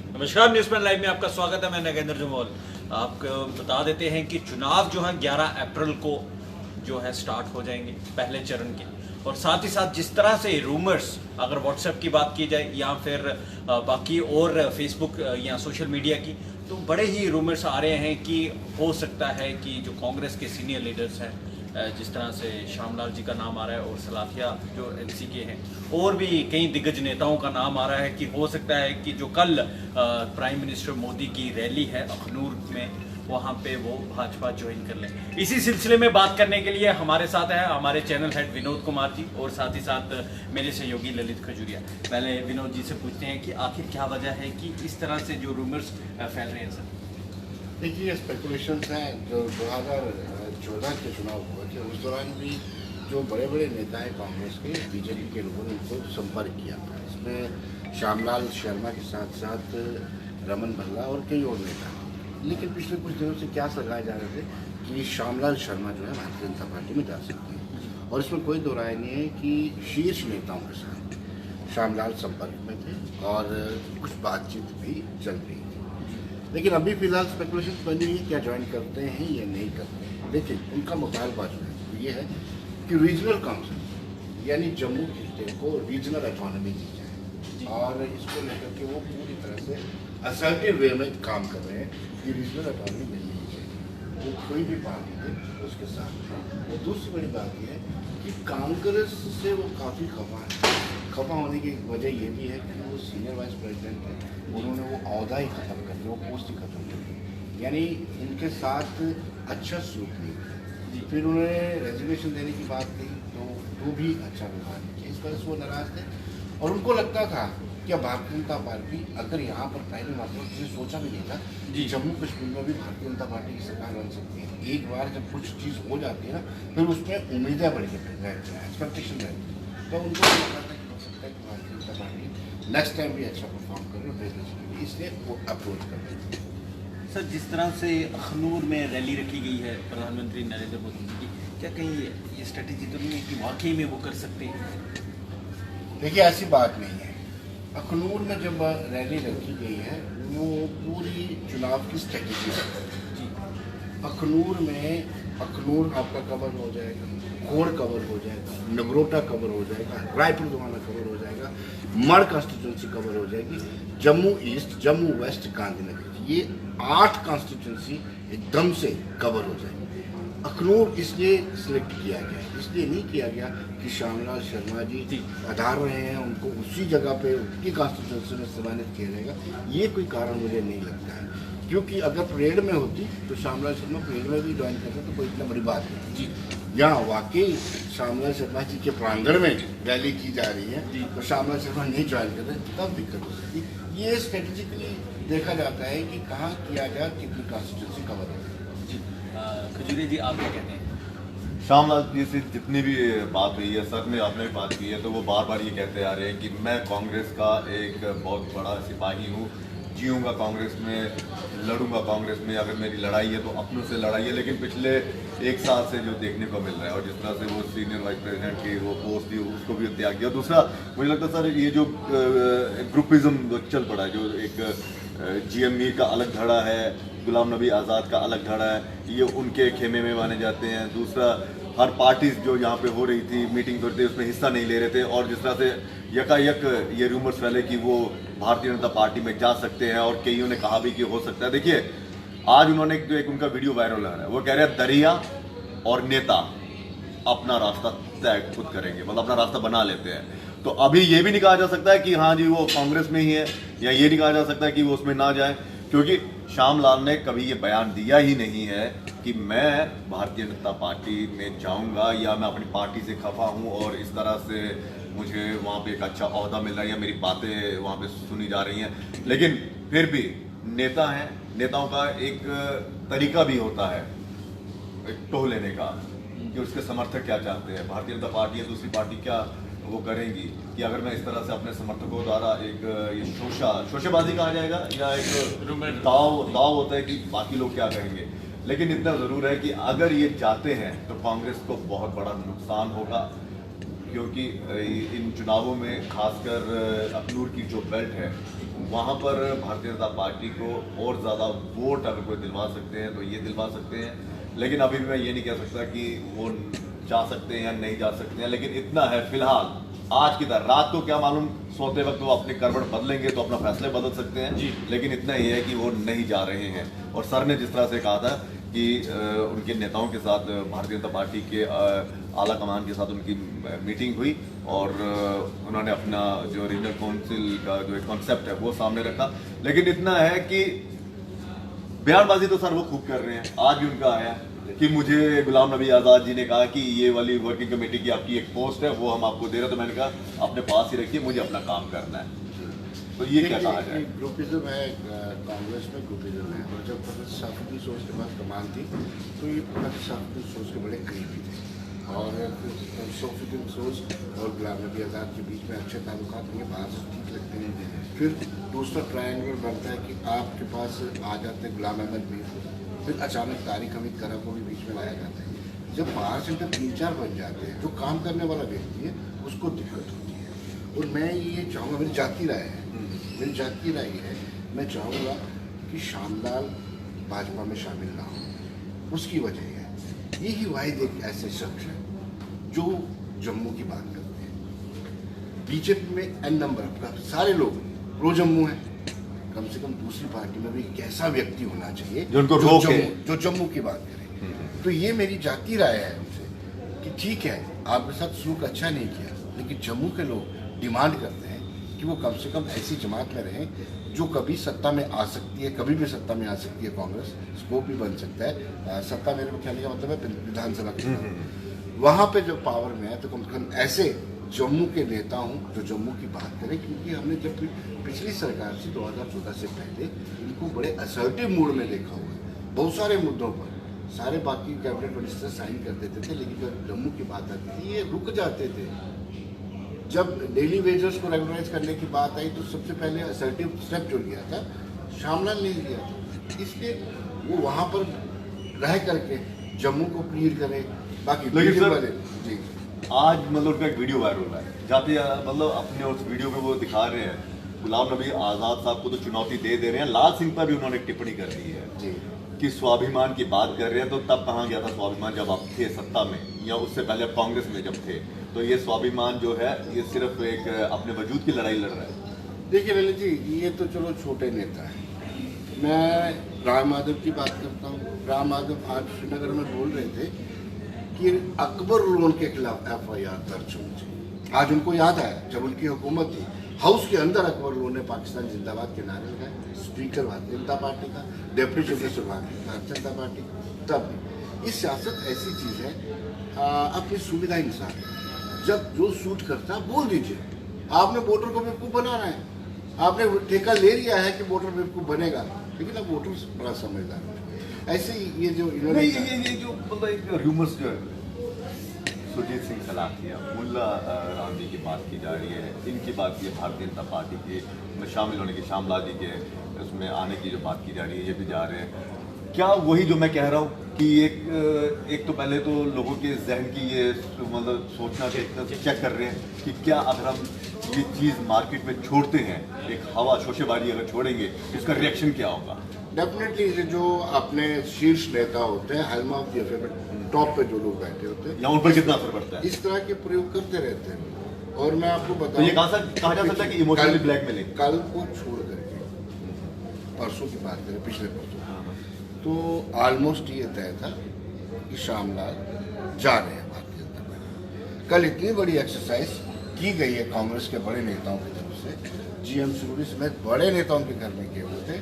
नमस्कार, news pen live में आपका स्वागत है। मैं नगेंद्र जमोल। आपको बता देते हैं कि चुनाव जो है 11 अप्रैल को जो है स्टार्ट हो जाएंगे पहले चरण के। और साथ ही साथ जिस तरह से रूमर्स, अगर व्हाट्सएप की बात की जाए या फिर बाकी और फेसबुक या सोशल मीडिया की, तो बड़े ही रूमर्स आ रहे हैं कि हो सकता है कि जो कांग्रेस के सीनियर लीडर्स हैं, जिस तरह से श्यामलाल जी का नाम आ रहा है और सलाथिया जो एनसी के हैं, और भी कई दिग्गज नेताओं का नाम आ रहा है कि हो सकता है कि जो कल प्राइम मिनिस्टर मोदी की रैली है अखनूर में, वहाँ पे वो भाजपा ज्वाइन कर लें। इसी सिलसिले में बात करने के लिए हमारे साथ हैं हमारे चैनल हेड विनोद कुमार जी और साथ ही साथ मेरे सहयोगी ललित खजूरिया। पहले विनोद जी से पूछते हैं कि आखिर क्या वजह है कि इस तरह से जो रूमर्स फैल रहे हैं सर? देखिए, स्पेकुलेशन हैं जो 2014 के चुनाव हुए थे, उस दौरान भी जो बड़े बड़े नेता हैं कांग्रेस के, बीजेपी के लोगों ने उनको संपर्क किया था। इसमें श्यामलाल शर्मा के साथ साथ रमन भल्ला और कई और नेता। लेकिन पिछले कुछ दिनों से क्या लगाए जा रहे थे कि श्यामलाल शर्मा जो है भारतीय जनता पार्टी में जा सकते हैं, और इसमें कोई दो राय नहीं है कि शीर्ष नेताओं के साथ श्यामलाल संपर्क में थे और कुछ बातचीत भी चल रही थी। लेकिन अभी फिलहाल स्पेकुलेशन बनी हुई है क्या ज्वाइन करते हैं या नहीं करते हैं। लेकिन उनका मुतालबा जो है ये है कि रीजनल काउंसिल यानी जम्मू खिते को रीजनल ऑटोनॉमी दी जाए, और इसको लेकर के वो पूरी तरह से असर्टिव वे में काम कर रहे हैं कि रीजनल ऑटोनॉमी मिलनी चाहिए। वो कोई भी पार्टी है उसके साथ है। और दूसरी बड़ी बात यह है कि कांग्रेस से वो काफ़ी खफा है। खफा होने की वजह ये भी है कि वो सीनियर वाइस प्रेसिडेंट है, उन्होंने वो अहदा ही खत्म कर दिया, वो पोस्ट ही खत्म कर दी, यानी उनके साथ अच्छा सलूक नहीं किया। फिर उन्होंने रेजिग्नेशन देने की बात कही तो वो भी अच्छा व्यवहार नहीं किया। इस वजह से वो नाराज थे और उनको लगता था कि भारतीय जनता पार्टी अगर यहाँ पर पहले मात्र किसी सोचा भी नहीं था कि जम्मू कश्मीर में भी भारतीय जनता पार्टी की सरकार बन सकती है। एक बार जब कुछ चीज़ हो जाती है ना, फिर उसमें उम्मीदें बढ़ रहती हैं, एक्सपेक्टेशन रहती है, तो उनको लगता था कि हो सकता है कि Bharatiya Janata party next time भी अच्छा परफॉर्म करे और बेहतर चीज़, इसलिए वो अप्रोच कर रहे थे। सर, जिस तरह से अखनूर में रैली रखी गई है प्रधानमंत्री नरेंद्र मोदी की, क्या कहीं ये स्ट्रेटेजी तो नहीं है कि वाकई में वो कर सकते हैं? देखिए, ऐसी बात नहीं है। अखनूर में जब रैली रखी गई है वो पूरी चुनाव की स्ट्रेटेजी है। अखनूर में अखनूर आपका कवर हो जाएगा, खोड़ कवर हो जाएगा, नगरोटा कवर हो जाएगा, रायपुर दोबारा कवर हो जाएगा, मड़ कॉन्स्टिट्यूंसी कवर हो जाएगी, जम्मू ईस्ट, जम्मू वेस्ट, गांधीनगर, ये 8 कॉन्स्टिट्यूंसी एकदम से कवर हो जाएगी। अखनूर इसलिए सिलेक्ट किया गया, इसलिए नहीं किया गया कि श्यामलाल शर्मा जी आधार रहे हैं, उनको उसी जगह पे उनकी कॉन्स्टिट्यूंसी में सम्मानित किया जाएगा, ये कोई कारण मुझे नहीं लगता है। क्योंकि अगर परेड में होती तो श्यामलाल शर्मा परेड में भी ज्वाइन करते तो कोई इतना बड़ी बात नहीं जी। यहाँ वाकई श्यामलाल शर्मा जी के प्रांगण में रैली की जा रही है तो श्यामलाल शर्मा नहीं ज्वाइन कर रहे तब दिक्कत हो सकती। ये स्ट्रेटेजिकली देखा जाता है कि कहाँ किया जाए, कितनी कॉन्स्टिट्यूंसी कवर हो जी। खजूरिया जी, आप क्या कहते हैं? श्यामलाल जी से जितनी भी बात हुई है, सर में आपने भी बात की है, तो वो बार बार ये कहते आ रहे हैं कि मैं कांग्रेस का एक बहुत बड़ा सिपाही हूँ, जीऊँगा कांग्रेस में, लड़ूंगा कांग्रेस में, अगर मेरी लड़ाई है तो अपनों से लड़ाई है। लेकिन पिछले 1 साल से जो देखने को मिल रहा है और जिस तरह से वो सीनियर वाइस प्रेसिडेंट की वो पोस्ट थी उसको भी त्याग किया। दूसरा मुझे लगता है सर, ये जो ग्रुपिज्म चल पड़ा है, जो एक GM मीर का अलग धड़ा है, गुलाम नबी आज़ाद का अलग धड़ा है, ये उनके खेमे में माने जाते हैं। दूसरा, हर पार्टीज जो यहाँ पे हो रही थी, मीटिंग करते उसमें हिस्सा नहीं ले रहे थे, और जिस तरह से यकायक ये रूमर्स फैले कि वो भारतीय जनता पार्टी में जा सकते हैं, और कईयों ने कहा भी कि हो सकता है। देखिए, आज उन्होंने जो एक उनका वीडियो वायरल हो रहा है, वो कह रहे हैं दरिया और नेता अपना रास्ता तय खुद करेंगे, मतलब अपना रास्ता बना लेते हैं। तो अभी ये भी नहीं कहा जा सकता है कि हाँ जी वो कांग्रेस में ही है, या ये नहीं कहा जा सकता है कि वो उसमें ना जाए, क्योंकि श्यामलाल ने कभी ये बयान दिया ही नहीं है कि मैं भारतीय जनता पार्टी में जाऊंगा या मैं अपनी पार्टी से खफा हूं और इस तरह से मुझे वहाँ पे एक अच्छा ओहदा मिल रहा है या मेरी बातें वहाँ पे सुनी जा रही हैं। लेकिन फिर भी नेता हैं, नेताओं का एक तरीका भी होता है एक टोह लेने का, कि उसके समर्थक क्या चाहते हैं, भारतीय जनता पार्टी या दूसरी पार्टी क्या वो करेंगी, कि अगर मैं इस तरह से अपने समर्थकों द्वारा एक ये शोशेबाजी कहा जाएगा या एक दाव होता है कि बाकी लोग क्या कहेंगे। लेकिन इतना ज़रूर है कि अगर ये जाते हैं तो कांग्रेस को बहुत बड़ा नुकसान होगा, क्योंकि इन चुनावों में खासकर अखनूर की जो बेल्ट है वहाँ पर भारतीय जनता पार्टी को और ज़्यादा वोट अगर कोई दिलवा सकते हैं तो ये दिलवा सकते हैं, लेकिन अभी भी मैं ये नहीं कह सकता कि वो जा सकते हैं या नहीं जा सकते हैं। लेकिन इतना है फिलहाल आज की तरह, रात को क्या मालूम सोते वक्त वो अपनी करवट बदलेंगे तो अपना फैसले बदल सकते हैं जी। लेकिन इतना ही है कि वो नहीं जा रहे हैं। और सर ने जिस तरह से कहा था कि उनके नेताओं के साथ भारतीय जनता पार्टी के आला कमान के साथ उनकी मीटिंग हुई और उन्होंने अपना जो रीजनल काउंसिल का जो एक कॉन्सेप्ट है वो सामने रखा। लेकिन इतना है कि बयानबाजी तो सर वो खूब कर रहे हैं। आज भी उनका आया कि मुझे गुलाम नबी आज़ाद जी ने कहा कि ये वाली वर्किंग कमेटी की आपकी एक पोस्ट है वो हम आपको दे रहे हैं, तो मैंने कहा अपने पास ही रखिए, मुझे अपना काम करना है। तो ये क्या कहा जाए? ग्रुपिज्म है, कांग्रेस में ग्रुपिज्म है। और जब साफी सोच के बाद कमान थी तो ये साफी सोच के बड़े करीबी थे और सोफी सोच और गुलाम नबी आज़ाद के बीच में अच्छे ताल्लुकात ये बाहर से ठीक लगते हैं। फिर दूसरा ट्रायंगल बनता है कि आपके पास आ जाते हैं गुलाम अहमद मीर, फिर अचानक तारिक हमीद करा को भी बीच में लाया जाता है। जब बाहर से जब 3-4 बन जाते हैं, जो काम करने वाला व्यक्ति है उसको दिक्कत होती है। और मैं ये चाहूँगा, मेरी जाती राय है, मेरी जाती राय है, मैं चाहूँगा कि श्यामलाल भाजपा में शामिल ना हो। उसकी वजह है यही वाहिद एक ऐसे शख्स है जो जम्मू की बात करते हैं। बीजेपी में एन नंबर का सारे लोग प्रो जम्मू हैं, कम से कम दूसरी पार्टी में भी एक ऐसा व्यक्ति होना चाहिए जो जम्मू की बात करे। तो ये मेरी जाती राय है उनसे कि ठीक है आपके साथ सलूक अच्छा नहीं किया, लेकिन जम्मू के लोग डिमांड करते हैं कि वो कम से कम ऐसी जमात में रहें जो कभी सत्ता में आ सकती है, कभी भी सत्ता में आ सकती है। कांग्रेस स्कोप भी बन सकता है सत्ता, मेरे को कहने का मतलब है विधानसभा के वहाँ पे जो पावर में है, तो कम से कम ऐसे जम्मू के नेता हूँ जो जम्मू की बात करें। क्योंकि हमने जब पिछली सरकार से 2014 से पहले इनको बड़े असर्टिव मूड में देखा हुआ है बहुत सारे मुद्दों पर। सारे बाकी कैबिनेट मिनिस्टर साइन कर देते थे, लेकिन जब जम्मू की बात आती थी ये रुक जाते थे। जब डेली वेजर्स को रेगुलराइज करने की बात आई तो सबसे पहले असर्टिव स्टेप जो लिया था श्यामलाल ने लिया था, इसलिए वो वहाँ पर रह करके जम्मू को क्लियर करें। बाकी जी आज मतलब उनका एक वीडियो वायरल हुआ है जहाँ पे मतलब अपने उस वीडियो में वो दिखा रहे हैं गुलाम नबी आज़ाद साहब को तो चुनौती दे रहे हैं। लाल सिंह पर भी उन्होंने टिप्पणी कर दी है जी कि स्वाभिमान की बात कर रहे हैं। तो तब कहाँ गया था स्वाभिमान जब आप थे सत्ता में, या उससे पहले आप कांग्रेस में जब थे? तो ये स्वाभिमान जो है ये सिर्फ एक अपने वजूद की लड़ाई लड़ रहा है। देखिए ललित जी, ये तो चलो छोटे नेता हैं। मैं राम माधव की बात करता हूँ। राम माधव आज श्रीनगर में बोल रहे थे कि अकबर लोन के खिलाफ FIR दर्ज होनी चाहिए। आज उनको याद आया जब उनकी हुकूमत थी, हाउस के अंदर अकबर लोन ने पाकिस्तान जिंदाबाद के नारे लगाए, स्पीकर भारतीय जनता पार्टी का, deputy chief minister Bharatiya Janata party का। तब ये सियासत ऐसी चीज़ है अपनी सुविधा अनुसार जब जो सूट करता बोल दीजिए। आपने वोटर को बेवकूफ़ बनाना है, आपने ठेका ले लिया है कि वोटर बेवकूफ़ बनेगा, लेकिन अब वोटर बड़ा समझदार है। ऐसे ही ये जो इन्होंने ये जो मतलब एक र्यूमर्स जो है सुरजीत सिंह सलाथिया, मुल्ला राम जी की बात की जा रही है, इनकी बात की भारतीय जनता पार्टी के में शामिल होने की, श्यामलाल जी के उसमें आने की जो बात की जा रही है, ये भी जा रहे हैं। क्या वही जो मैं कह रहा हूँ कि एक तो पहले तो लोगों के जहन की ये मतलब सोचना चेक कर रहे हैं कि क्या अगर हम ये चीज़ मार्केट में छोड़ते हैं, एक हवा शोशेबाजी अगर छोड़ेंगे, इसका रिएक्शन क्या होगा? डेफिनेटली जो अपने शीर्ष नेता होते हैं, helm of the affair, top पे जो लोग बैठे होते हैं, या उन पर कितना असर पड़ता है? इस तरह के प्रयोग करते रहते हैं। और मैं आपको तो बताऊं, ये कहा जा सकता है कि इमोशनली ब्लैकमेलिंग। कल को छोड़ करके परसों की बात करें, पिछले परसों, तो ऑलमोस्ट ये तय था कि श्यामलाल जा रहे हैं भारतीय जनता पार्टी। कल इतनी बड़ी एक्सरसाइज की गई है कांग्रेस के बड़े नेताओं की तरफ से, GM सुरूरी समेत बड़े नेताओं के घर में किए हुए थे।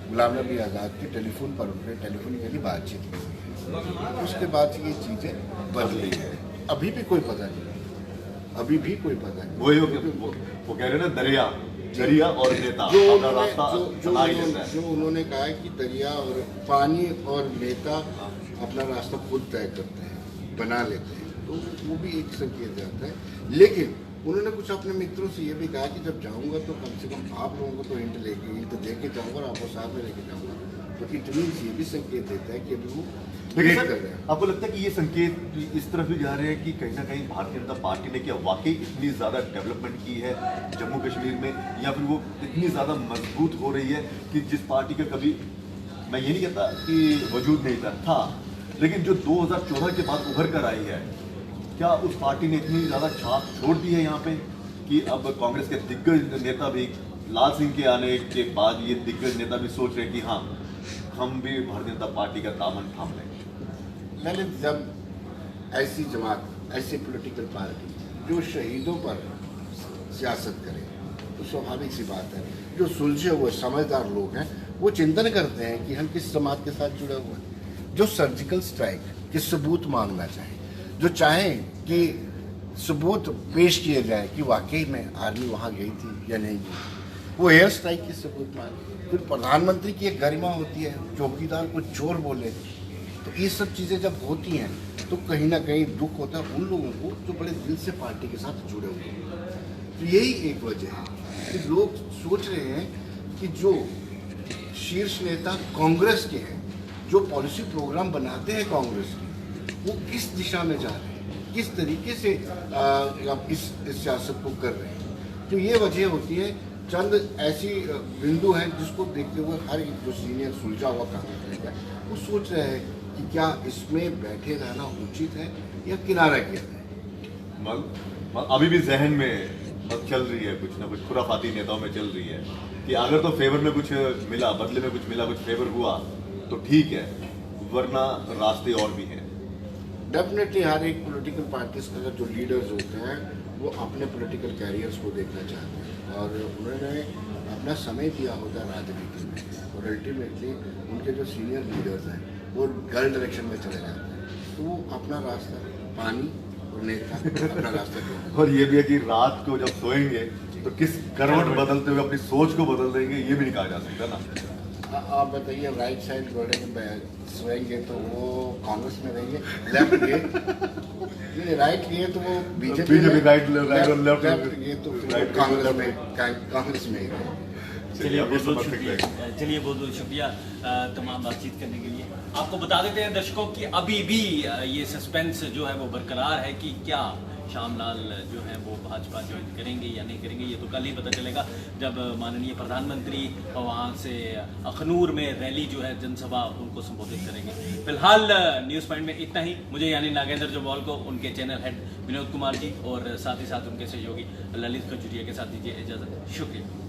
गुलाम नबी आज़ाद की टेलीफोन पर उनने टेलीफोन के लिए बातचीत की है, उसके बाद ये चीज़ें बदली है। अभी भी कोई पता नहीं, अभी भी कोई पता नहीं। वो कह रहे हैं ना, दरिया और नेता जो उन्होंने कहा है कि दरिया और पानी और नेता अपना रास्ता खुद तय करते हैं, बना लेते हैं, तो वो भी एक संकेत जाता है। लेकिन उन्होंने कुछ अपने मित्रों से ये भी कहा कि जब जाऊंगा तो कम से कम आप लोगों को तो हिंट दे के जाऊंगा और आपको साथ में लेके जाऊंगा। तो इट मीन्स ये भी संकेत देता है कि अभी वो लेकिन कर सर, रहे हैं। आपको लगता है कि ये संकेत इस तरफ भी जा रहे हैं कि कहीं ना कहीं भारतीय जनता पार्टी ने क्या वाकई इतनी ज्यादा डेवलपमेंट की है जम्मू कश्मीर में, या फिर वो इतनी ज्यादा मजबूत हो रही है कि जिस पार्टी का कभी, मैं ये नहीं कहता कि वजूद नहीं था, लेकिन जो 2014 के बाद उभर कर आई है, क्या उस पार्टी ने इतनी ज्यादा छाप छोड़ दी है यहाँ पे कि अब कांग्रेस के दिग्गज नेता भी, लाल सिंह के आने के बाद ये दिग्गज नेता भी सोच रहे हैं कि हाँ, हम भी भारतीय जनता पार्टी का दामन थाम लें? मैंने जब ऐसी जमात, ऐसी पॉलिटिकल पार्टी जो शहीदों पर सियासत करे, तो स्वाभाविक सी बात है जो सुलझे हुए समझदार लोग हैं वो चिंतन करते हैं कि हम किस जमात के साथ जुड़े हुए हैं। जो सर्जिकल स्ट्राइक के सबूत मांगना चाहें, जो चाहें कि सबूत पेश किए जाए कि वाकई में आर्मी वहाँ गई थी या नहीं गई, वो एयर स्ट्राइक के सबूत मांगे। फिर प्रधानमंत्री की एक गरिमा होती है, चौकीदार कुछ चोर बोले, तो ये सब चीज़ें जब होती हैं तो कहीं ना कहीं दुख होता है उन लोगों को जो बड़े दिल से पार्टी के साथ जुड़े हुए हैं। तो यही एक वजह है कि लोग सोच रहे हैं कि जो शीर्ष नेता कांग्रेस के हैं, जो पॉलिसी प्रोग्राम बनाते हैं कांग्रेस के, वो किस दिशा में जा रहे हैं, किस तरीके से इस सियासत को कर रहे हैं। तो ये वजह होती है, चंद ऐसी बिंदु हैं जिसको देखते हुए हर एक जो सीनियर सुलझा हुआ कांग्रेस है वो सोच रहे हैं कि क्या इसमें बैठे रहना उचित है या किनारा किया जाए। अभी भी जहन में चल रही है, कुछ ना कुछ खुराफाती नेताओं में चल रही है कि अगर तो फेवर में कुछ मिला, बदले में कुछ मिला, कुछ फेवर हुआ तो ठीक है, वरना रास्ते और भी हैं। डेफिनेटली हर एक पॉलिटिकल पार्टीज का जो लीडर्स होते हैं वो अपने पॉलिटिकल कैरियर्स को देखना चाहते हैं और उन्होंने अपना समय दिया होता है राजनीति में, और अल्टीमेटली उनके जो सीनियर लीडर्स हैं वो गलत डायरेक्शन में चले जाते हैं, तो वो अपना रास्ता, पानी और नेता अपना रास्ता ढूंढते हैं। और ये भी है कि रात को जब सोएंगे तो किस करवट बदलते हुए अपनी सोच को बदल देंगे, ये भी नहीं कहा जा सकता ना। आप बताइए, राइट साइड बढ़ेंगे सोएंगे तो वो कांग्रेस में रहेंगे, लेफ्ट गए राइट लिए तो वो बीजेपी में, राइट और लेफ्ट ये तो कांग्रेस में ही रहे। चलिए बहुत बहुत शुक्रिया तमाम बातचीत करने के लिए। आपको बता देते हैं दर्शकों कि अभी भी ये सस्पेंस जो है वो बरकरार है कि क्या श्यामलाल जो है वो भाजपा ज्वाइन करेंगे या नहीं करेंगे, ये तो कल ही पता चलेगा जब माननीय प्रधानमंत्री वहाँ से अखनूर में रैली जो है, जनसभा उनको संबोधित करेंगे। फिलहाल न्यूज़ पॉइंट में इतना ही। मुझे यानी नागेंद्र जम्वाल को उनके चैनल हेड विनोद कुमार जी और साथ ही साथ उनके सहयोगी ललित खजूरिया के साथ दीजिए इजाज़त। शुक्रिया।